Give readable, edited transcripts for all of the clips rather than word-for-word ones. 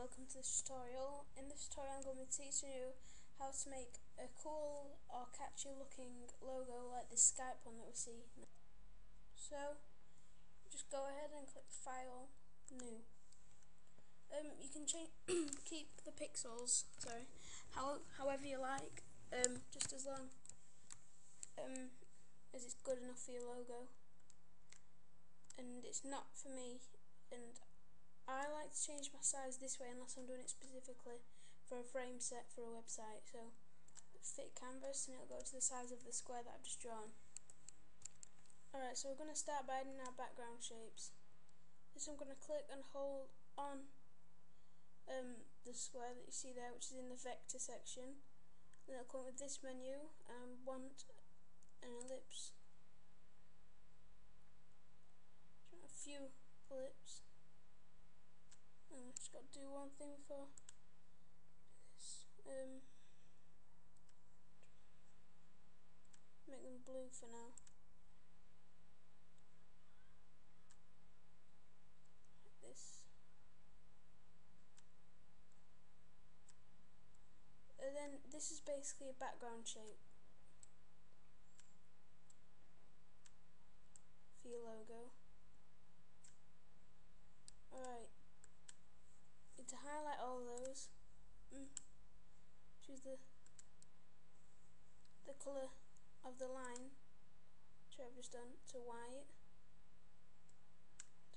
welcome to this tutorial. In this tutorial I'm going to be teaching you how to make a cool or catchy looking logo like this Skype one that we see. So just go ahead and click File, New. You can keep the pixels, however you like, just as long as it's good enough for your logo. And it's not for me, and I like to change my size this way unless I'm doing it specifically for a frame set for a website. So fit canvas and it'll go to the size of the square that I've just drawn. Alright, so we're going to start by adding our background shapes. This I'm going to click and hold on the square that you see there, which is in the vector section. Then it'll come with this menu and want an ellipse. A few ellipses. I've just got to do one thing before this. Make them blue for now. Like this. And then this is basically a background shape for your logo. Alright. To highlight all those, choose the colour of the line, which I've just done, to white,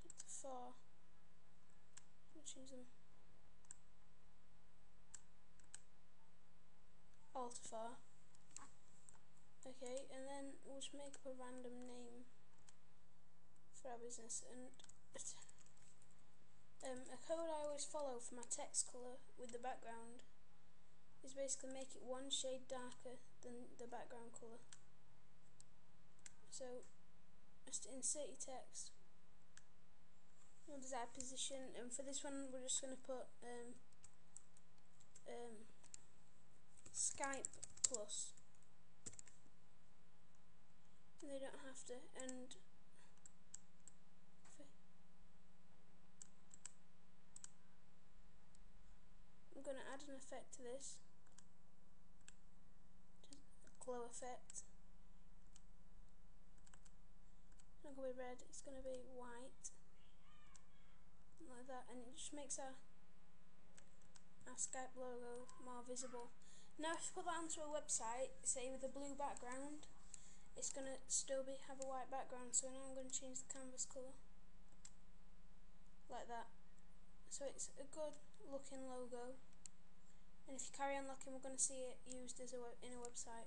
to 4, and choose them all to 4. Okay, and then we'll just make up a random name for our business, and a code I always follow for my text colour with the background is basically make it one shade darker than the background colour. So just insert your text, we'll desired position, and for this one we're just going to put Skype plus. And they don't have to, and I'm going to add an effect to this, just a glow effect. It's not going to be red, it's going to be white, like that, and it just makes our Skype logo more visible. Now if you put that onto a website, say with a blue background, it's going to still have a white background, so now I'm going to change the canvas colour, like that. So it's a good looking logo, and if you carry on looking, we're going to see it used as in a website.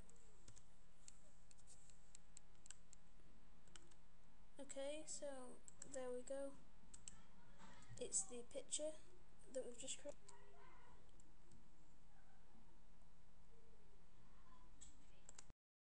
Okay, so there we go. It's the picture that we've just created.